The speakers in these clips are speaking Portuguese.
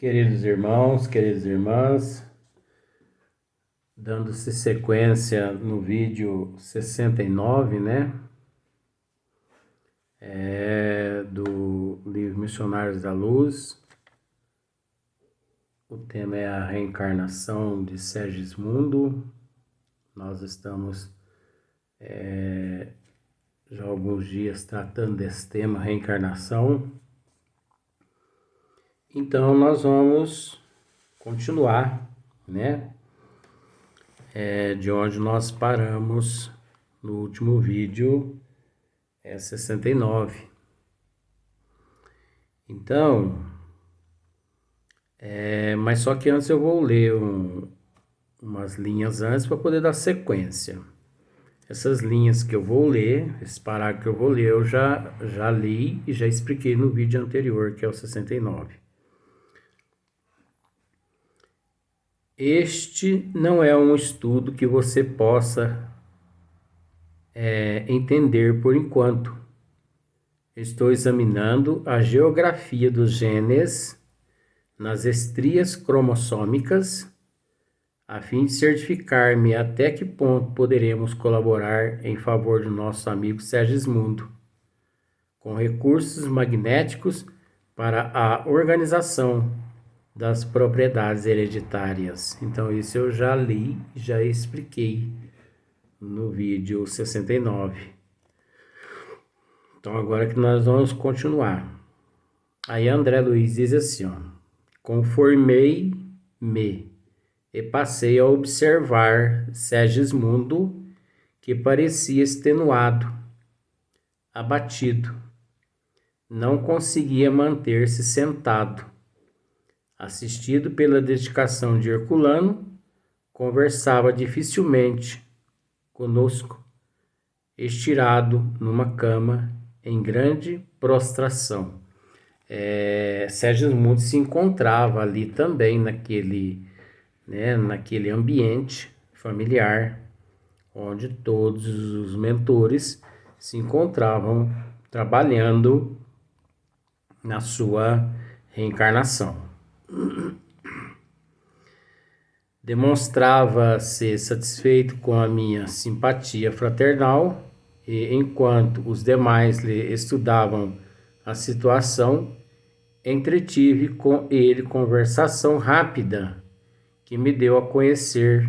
Queridos irmãos, queridas irmãs, dando-se sequência no vídeo 69, né? Do livro Missionários da Luz. O tema é a reencarnação de Segismundo. Nós estamos já há alguns dias tratando desse tema, reencarnação. Então nós vamos continuar, né? De onde nós paramos no último vídeo, 69. Então, mas só que antes eu vou ler umas linhas antes para poder dar sequência. Essas linhas que eu vou ler, esse parágrafo que eu vou ler, eu já li e já expliquei no vídeo anterior, que é o 69. Este não é um estudo que você possa entender por enquanto. Estou examinando a geografia dos genes nas estrias cromossômicas a fim de certificar-me até que ponto poderemos colaborar em favor do nosso amigo Segismundo, com recursos magnéticos para a organização das propriedades hereditárias. Então isso eu já li, já expliquei no vídeo 69. Então agora que nós vamos continuar. Aí André Luiz diz assim, ó: conformei-me e passei a observar Segismundo, que parecia extenuado, abatido. Não conseguia manter-se sentado. Assistido pela dedicação de Herculano, conversava dificilmente conosco, estirado numa cama, em grande prostração. Segismundo se encontrava ali também naquele ambiente familiar, onde todos os mentores se encontravam trabalhando na sua reencarnação. Demonstrava-se satisfeito com a minha simpatia fraternal e, enquanto os demais lhe estudavam a situação, entretive com ele conversação rápida que me deu a conhecer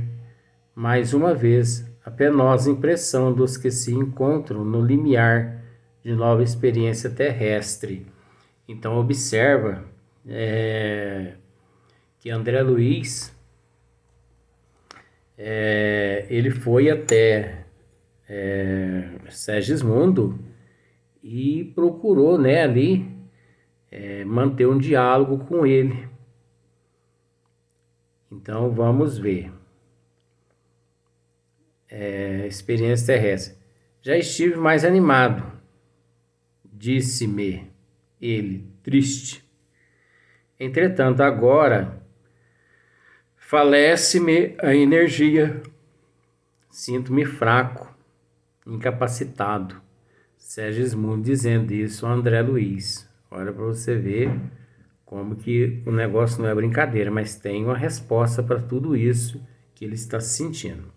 mais uma vez a penosa impressão dos que se encontram no limiar de nova experiência terrestre. Então observa que André Luiz ele foi até Segismundo e procurou, né, ali manter um diálogo com ele. Então vamos ver. Experiência terrestre. Já estive mais animado, disse-me ele, triste. Entretanto, agora falece-me a energia. Sinto-me fraco, incapacitado. Segismundo dizendo isso a André Luiz. Olha para você ver como que o negócio não é brincadeira, mas tem uma resposta para tudo isso que ele está sentindo.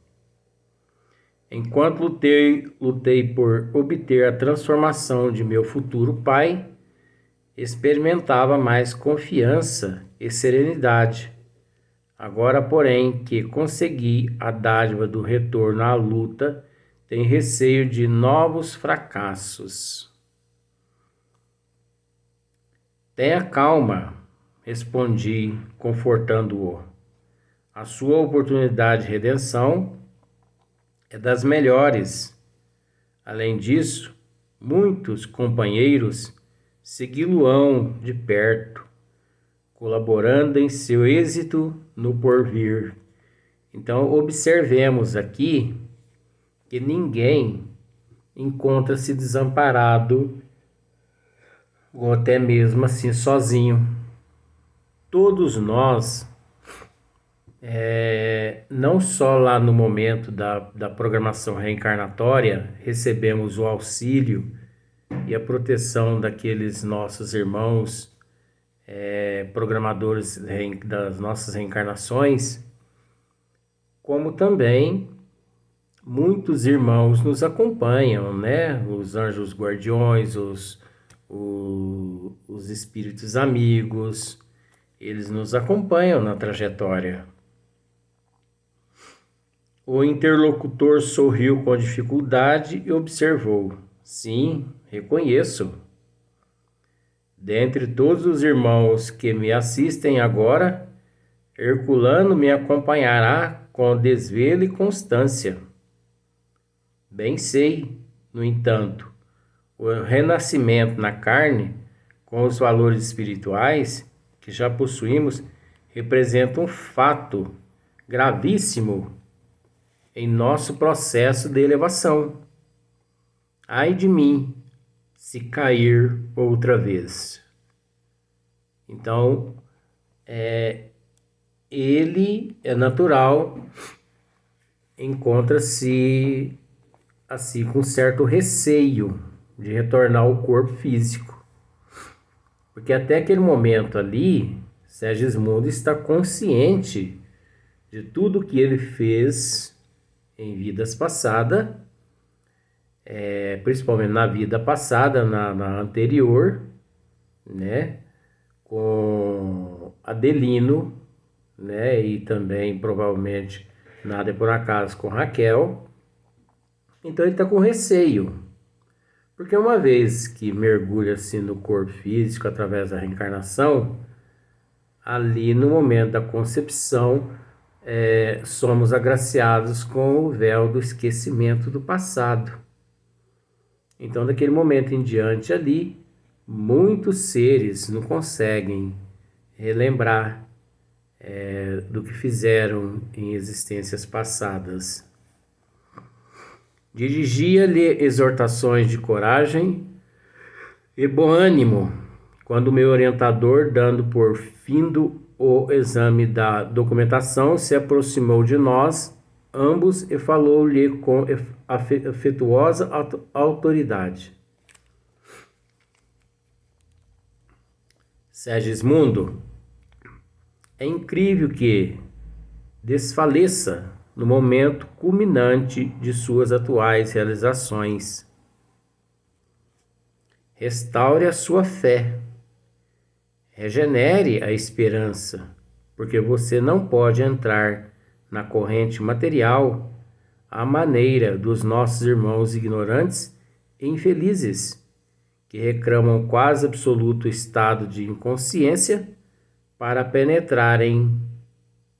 Enquanto lutei por obter a transformação de meu futuro pai, experimentava mais confiança e serenidade. Agora, porém, que consegui a dádiva do retorno à luta, tenho receio de novos fracassos. Tenha calma, respondi, confortando-o. A sua oportunidade de redenção é das melhores. Além disso, muitos companheiros segui-lo-ão de perto, colaborando em seu êxito no porvir. Então, observemos aqui que ninguém encontra-se desamparado ou até mesmo assim sozinho. Todos nós, não só lá no momento da programação reencarnatória, recebemos o auxílio e a proteção daqueles nossos irmãos programadores das nossas reencarnações, como também muitos irmãos nos acompanham, né? Os anjos guardiões, os espíritos amigos, eles nos acompanham na trajetória. O interlocutor sorriu com dificuldade e observou: sim, reconheço. Dentre todos os irmãos que me assistem agora, Herculano me acompanhará com desvelo e constância. Bem sei, no entanto, o renascimento na carne, com os valores espirituais que já possuímos, representa um fato gravíssimo em nosso processo de elevação. Ai de mim, se cair outra vez. Então, ele é natural, encontra-se assim com certo receio de retornar ao corpo físico. Porque até aquele momento ali, Segismundo está consciente de tudo que ele fez em vidas passadas, principalmente na vida passada, na anterior, né, com Adelino, né, e também provavelmente nada é por acaso com Raquel. Então ele está com receio, porque uma vez que mergulha assim no corpo físico através da reencarnação, ali no momento da concepção somos agraciados com o véu do esquecimento do passado. Então, daquele momento em diante ali, muitos seres não conseguem relembrar do que fizeram em existências passadas. Dirigia-lhe exortações de coragem e bom ânimo, quando meu orientador, dando por findo o exame da documentação, se aproximou de nós ambos e falou-lhe com afetuosa autoridade. Segismundo, é incrível que desfaleça no momento culminante de suas atuais realizações. Restaure a sua fé. Regenere a esperança, porque você não pode entrar na corrente material à maneira dos nossos irmãos ignorantes e infelizes, que reclamam quase absoluto estado de inconsciência para penetrarem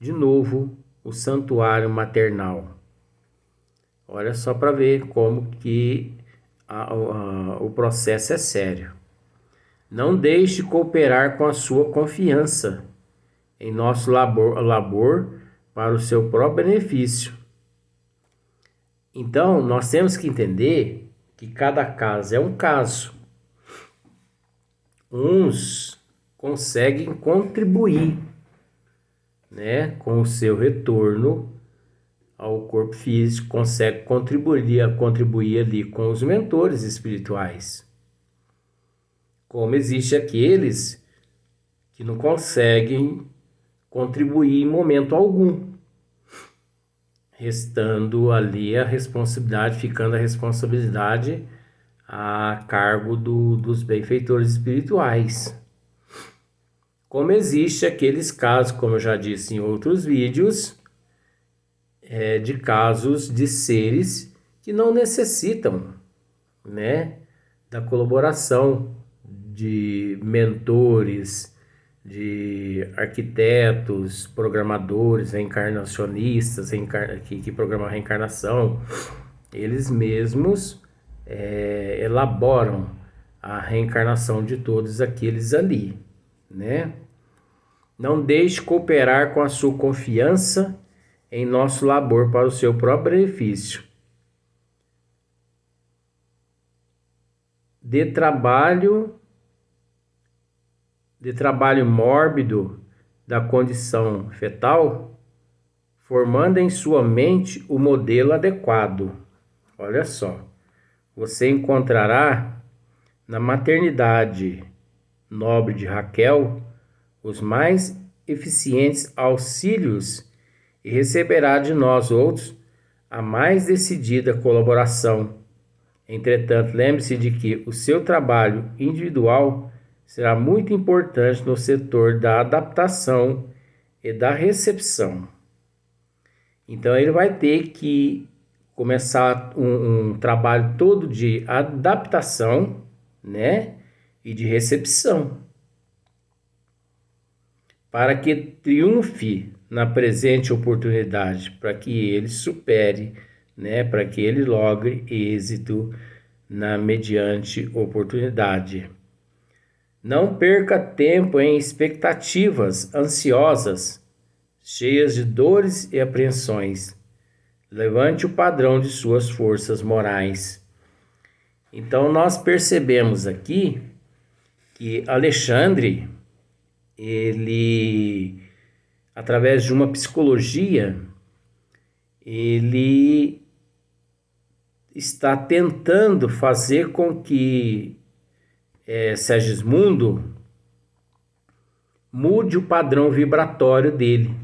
de novo o santuário maternal. Olha só para ver como que o processo é sério. Não deixe de cooperar com a sua confiança em nosso labor para o seu próprio benefício. Então, nós temos que entender que cada caso é um caso. Uns conseguem contribuir, né, com o seu retorno ao corpo físico, conseguem contribuir ali com os mentores espirituais. Como existe aqueles que não conseguem contribuir em momento algum, restando ali a responsabilidade, ficando a responsabilidade a cargo dos benfeitores espirituais. Como existe aqueles casos, como eu já disse em outros vídeos, de casos de seres que não necessitam, né, da colaboração de mentores, de arquitetos, programadores, reencarnacionistas, que programam a reencarnação. Eles mesmos elaboram a reencarnação de todos aqueles ali, né? Não deixe cooperar com a sua confiança em nosso labor para o seu próprio benefício. De trabalho mórbido da condição fetal, formando em sua mente o modelo adequado. Olha só, você encontrará na maternidade nobre de Raquel os mais eficientes auxílios e receberá de nós outros a mais decidida colaboração. Entretanto, lembre-se de que o seu trabalho individual será muito importante no setor da adaptação e da recepção. Então, ele vai ter que começar um trabalho todo de adaptação, né, e de recepção, para que triunfe na presente oportunidade, para que ele supere, né, para que ele logre êxito na mediante oportunidade. Não perca tempo em expectativas ansiosas, cheias de dores e apreensões. Levante o padrão de suas forças morais. Então, nós percebemos aqui que Alexandre, ele, através de uma psicologia, ele está tentando fazer com que Segismundo mude o padrão vibratório dele.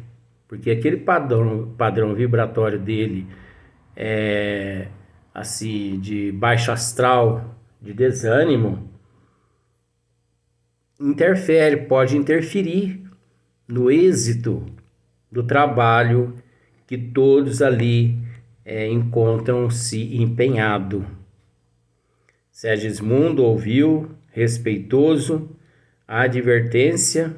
Porque aquele padrão vibratório dele assim, de baixo astral, de desânimo, pode interferir no êxito do trabalho que todos ali encontram-se empenhado. Segismundo ouviu, respeitoso, a advertência.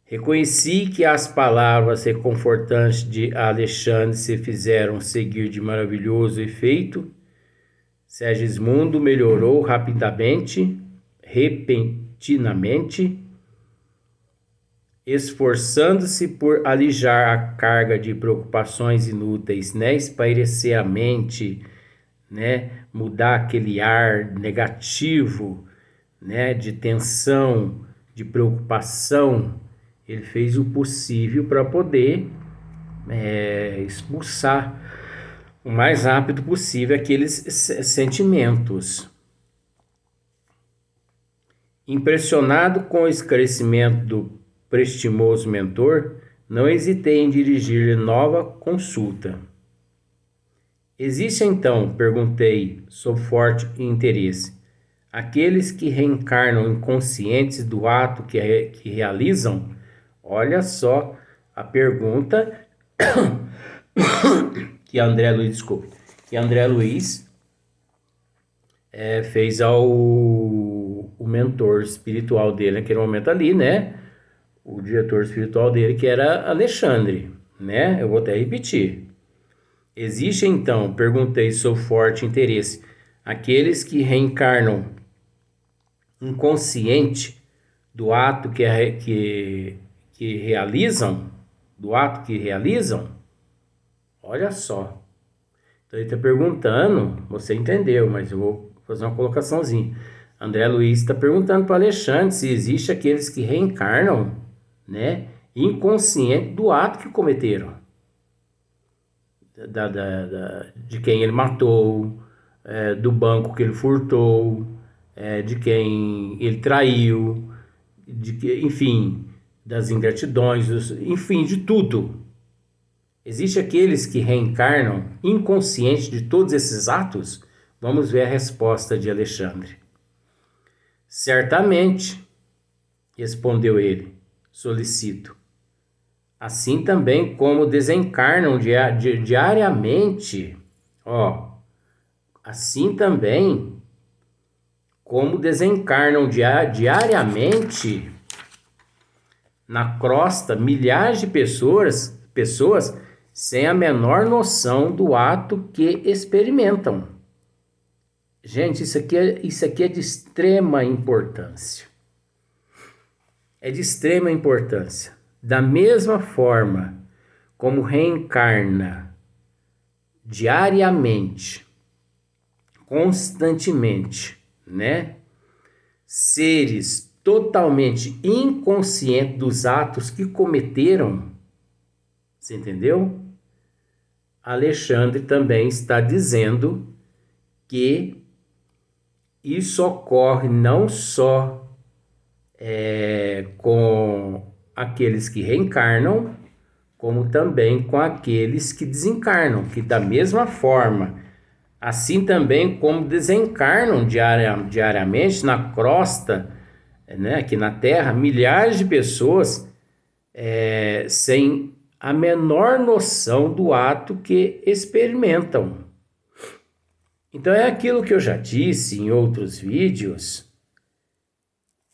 Reconheci que as palavras reconfortantes de Alexandre se fizeram seguir de maravilhoso efeito. Segismundo melhorou repentinamente, esforçando-se por alijar a carga de preocupações inúteis, né? Espairecer a mente, né? Mudar aquele ar negativo, né? De tensão, de preocupação. Ele fez o possível para poder expulsar o mais rápido possível aqueles sentimentos. Impressionado com o esclarecimento do prestimoso mentor, não hesitei em dirigir-lhe nova consulta. Existe então, perguntei, sob forte interesse, aqueles que reencarnam inconscientes do ato que realizam? Olha só a pergunta que André Luiz fez ao mentor espiritual dele naquele momento ali, né? O diretor espiritual dele, que era Alexandre, né? Eu vou até repetir. Existe então, perguntei sob forte interesse, aqueles que reencarnam inconsciente do ato que realizam, olha só. Então ele está perguntando, você entendeu, mas eu vou fazer uma colocaçãozinha. André Luiz está perguntando para Alexandre se existe aqueles que reencarnam, né, inconsciente do ato que cometeram, de quem ele matou, do banco que ele furtou, de quem ele traiu, enfim, das ingratidões, enfim, de tudo. Existem aqueles que reencarnam inconsciente de todos esses atos? Vamos ver a resposta de Alexandre. Certamente, respondeu ele, solicito. Assim também como desencarnam diariamente, assim também como desencarnam diariamente na crosta milhares de pessoas sem a menor noção do ato que experimentam. Gente, isso aqui é de extrema importância. É de extrema importância. Da mesma forma como reencarna diariamente, constantemente, né? Seres totalmente inconscientes dos atos que cometeram, você entendeu? Alexandre também está dizendo que isso ocorre não só com aqueles que reencarnam, como também com aqueles que desencarnam, que da mesma forma, assim também como desencarnam diariamente na crosta, né, aqui na Terra, milhares de pessoas sem a menor noção do ato que experimentam. Então é aquilo que eu já disse em outros vídeos,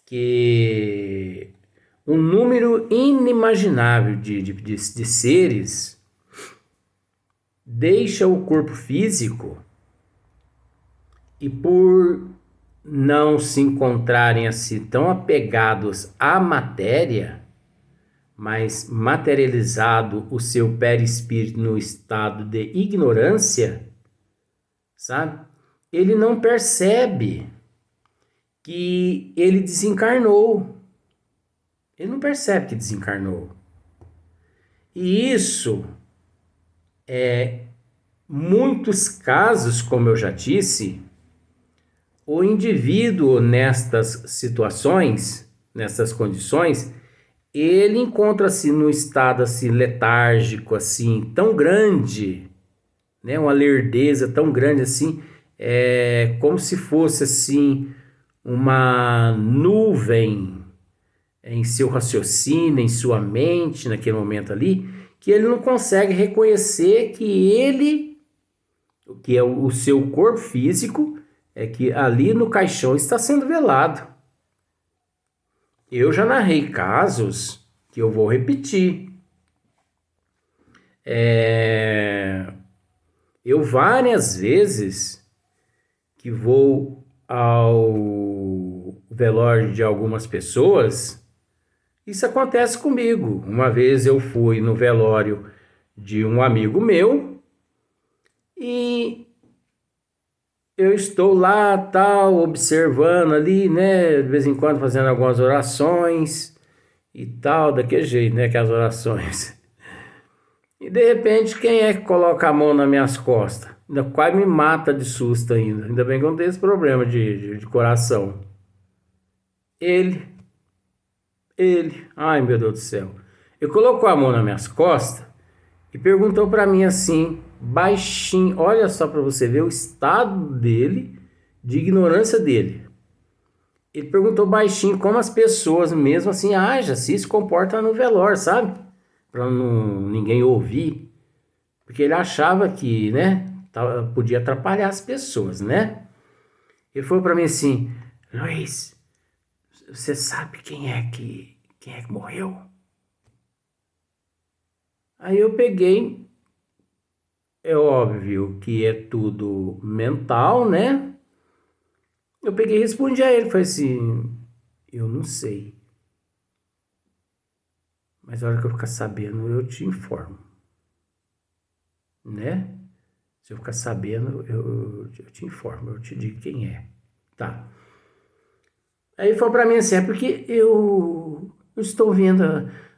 que um número inimaginável de seres deixa o corpo físico e por não se encontrarem assim tão apegados à matéria, mas materializado o seu perispírito no estado de ignorância, sabe? Ele não percebe que ele desencarnou. Ele não percebe que desencarnou. E isso muitos casos, como eu já disse, o indivíduo nestas situações, nessas condições, ele encontra-se num estado assim letárgico, assim, tão grande, né, uma lerdeza tão grande assim, como se fosse assim uma nuvem em seu raciocínio, em sua mente, naquele momento ali, que ele não consegue reconhecer que ele, que é o seu corpo físico, que ali no caixão está sendo velado. Eu já narrei casos que eu vou repetir. Eu várias vezes que vou ao velório de algumas pessoas, isso acontece comigo. Uma vez eu fui no velório de um amigo meu e eu estou lá, tal, observando ali, né, de vez em quando fazendo algumas orações e tal, daquele jeito, né, que as orações. E de repente, quem é que coloca a mão nas minhas costas? Ainda quase me mata de susto ainda. Ainda bem que eu não tenho esse problema de coração. Ele, ai meu Deus do céu. Ele colocou a mão nas minhas costas e perguntou para mim assim, baixinho, olha só para você ver o estado dele, de ignorância dele. Ele perguntou baixinho como as pessoas mesmo assim agem, se comportam no velório, sabe? Para ninguém ouvir. Porque ele achava que, né, podia atrapalhar as pessoas, né? Ele falou para mim assim, Luiz, você sabe quem é que morreu? Aí eu peguei, é óbvio que é tudo mental, né? Eu peguei e respondi a ele, falei assim, eu não sei. Mas a hora que eu ficar sabendo, eu te informo. Né? Se eu ficar sabendo, eu te informo, eu te digo quem é. Tá. Aí ele falou pra mim assim, é porque eu estou vendo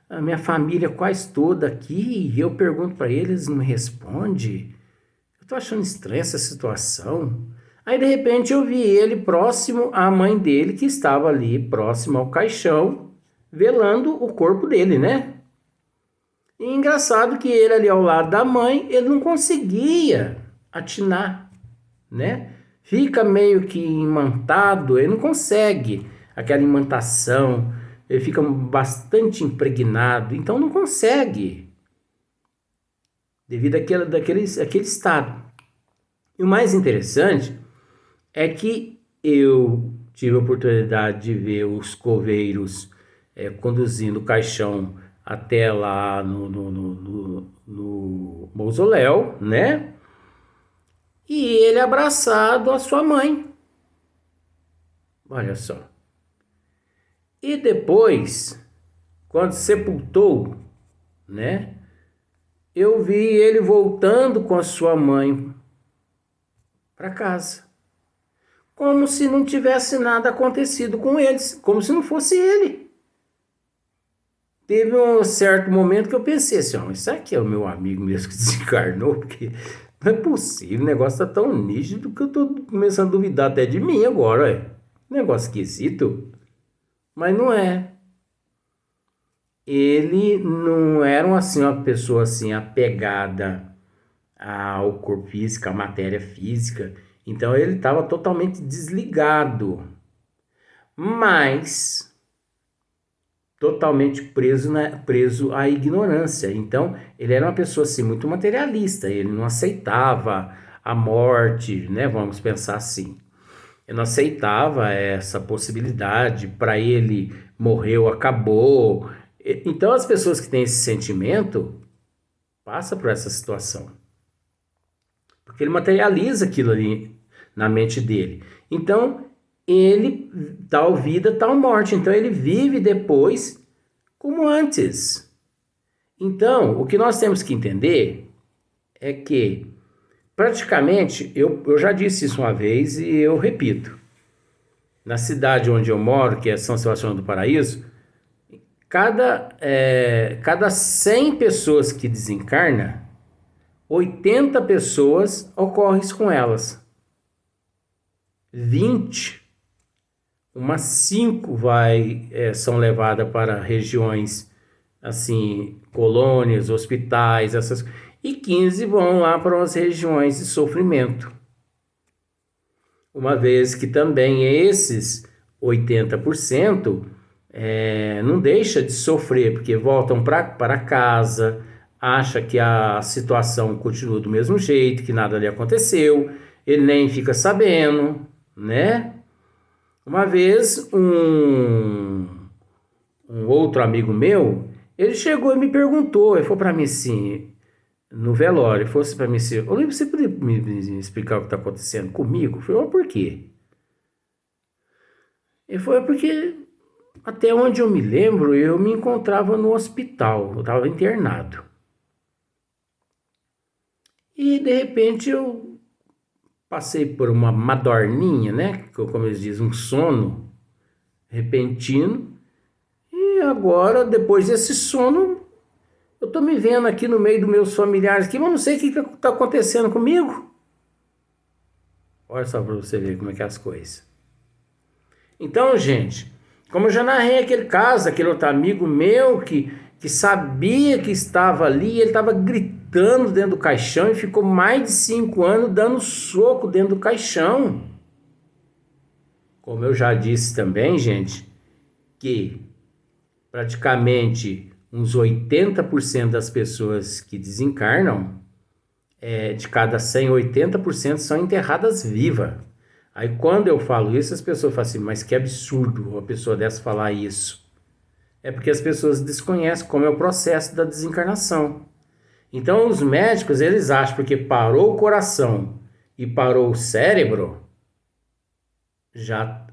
a minha família quase toda aqui e eu pergunto pra eles, não me respondem. Eu tô achando estranha essa situação. Aí de repente eu vi ele próximo à mãe dele, que estava ali próximo ao caixão, velando o corpo dele, né? E engraçado que ele ali ao lado da mãe, ele não conseguia atinar, né? Fica meio que imantado, ele não consegue aquela imantação, ele fica bastante impregnado, então não consegue, devido àquele estado. E o mais interessante é que eu tive a oportunidade de ver os coveiros conduzindo o caixão até lá no mausoléu, né? E ele abraçado à sua mãe. Olha só. E depois, quando sepultou, né? Eu vi ele voltando com a sua mãe para casa. Como se não tivesse nada acontecido com eles, como se não fosse ele. Teve um certo momento que eu pensei assim, ó, isso aqui é o meu amigo mesmo que desencarnou, porque não é possível, o negócio tá tão nítido que eu tô começando a duvidar até de mim agora, negócio esquisito. mas não é. Ele não era uma pessoa assim apegada ao corpo físico, à matéria física. Então ele estava totalmente desligado, mas totalmente preso à ignorância. Então ele era uma pessoa assim muito materialista. Ele não aceitava a morte, né? Vamos pensar assim. Ele não aceitava essa possibilidade. Para ele morreu, acabou. Então as pessoas que têm esse sentimento passam por essa situação. Porque ele materializa aquilo ali na mente dele. Então, ele, tal vida, tal morte. Então, ele vive depois como antes. Então, o que nós temos que entender é que, praticamente, eu já disse isso uma vez e eu repito. Na cidade onde eu moro, que é São Sebastião do Paraíso, cada 100 pessoas que desencarna, 80 pessoas ocorre isso com elas. 20, umas 5 são levadas para regiões assim, colônias, hospitais, e 15 vão lá para as regiões de sofrimento. Uma vez que também esses 80% não deixa de sofrer, porque voltam para casa, acha que a situação continua do mesmo jeito, que nada lhe aconteceu, ele nem fica sabendo, né? Uma vez um outro amigo meu, ele chegou e me perguntou, ele falou para mim assim, no velório, ele falou assim para mim assim, Olívio, você poderia me explicar o que está acontecendo comigo? Eu falei, por quê? Ele falou, porque até onde eu me lembro, eu me encontrava no hospital, eu estava internado. E de repente eu passei por uma madorninha, né? Como eles dizem, um sono repentino. E agora, depois desse sono, eu tô me vendo aqui no meio dos meus familiares aqui, mas não sei o que tá acontecendo comigo. Olha só para você ver como é que é as coisas. Então, gente, como eu já narrei aquele caso, aquele outro amigo meu que sabia que estava ali, ele estava gritando dentro do caixão e ficou mais de 5 anos dando soco dentro do caixão. Como eu já disse também, gente, que praticamente uns 80% das pessoas que desencarnam, de cada 100, 80% são enterradas vivas. Aí quando eu falo isso, as pessoas falam assim, mas que absurdo uma pessoa dessa falar isso. É porque as pessoas desconhecem como é o processo da desencarnação. Então os médicos, eles acham porque parou o coração e parou o cérebro, já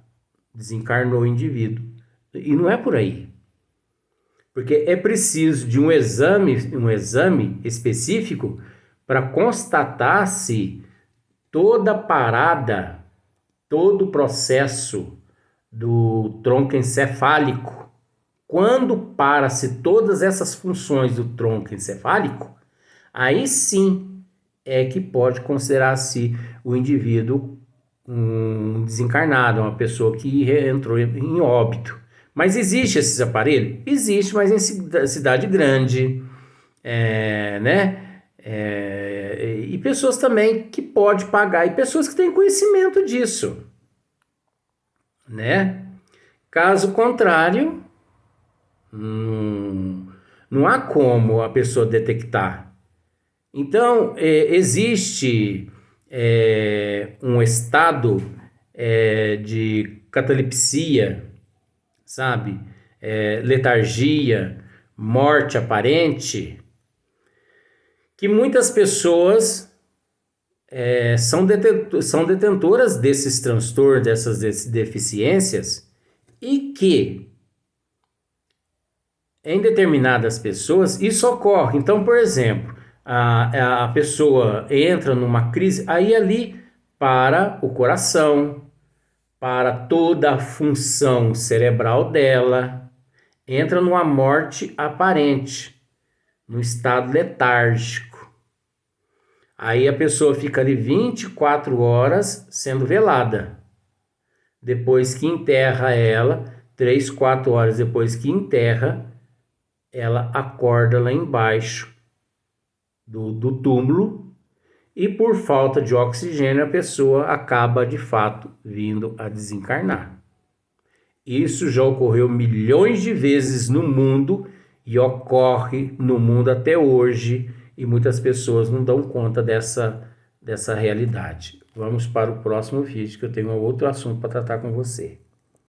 desencarnou o indivíduo. E não é por aí. Porque é preciso de um exame específico para constatar se toda parada, todo o processo do tronco encefálico, quando para-se todas essas funções do tronco encefálico, aí sim é que pode considerar-se o indivíduo um desencarnado, uma pessoa que entrou em óbito. Mas existe esses aparelhos? Existe, mas em cidade grande, né? E pessoas também que pode pagar, e pessoas que têm conhecimento disso, né? Caso contrário, não há como a pessoa detectar. Então, existe um estado de catalepsia, sabe? Letargia, morte aparente, que muitas pessoas são detentoras desses transtornos, dessas deficiências, e que em determinadas pessoas isso ocorre. Então, por exemplo, a pessoa entra numa crise, aí ali para o coração, para toda a função cerebral dela, entra numa morte aparente, num estado letárgico. Aí a pessoa fica ali 24 horas sendo velada. Depois que enterra ela, 3, 4 horas depois que enterra, ela acorda lá embaixo do túmulo e por falta de oxigênio a pessoa acaba de fato vindo a desencarnar. Isso já ocorreu milhões de vezes no mundo e ocorre no mundo até hoje e muitas pessoas não dão conta dessa realidade. Vamos para o próximo vídeo que eu tenho outro assunto para tratar com você.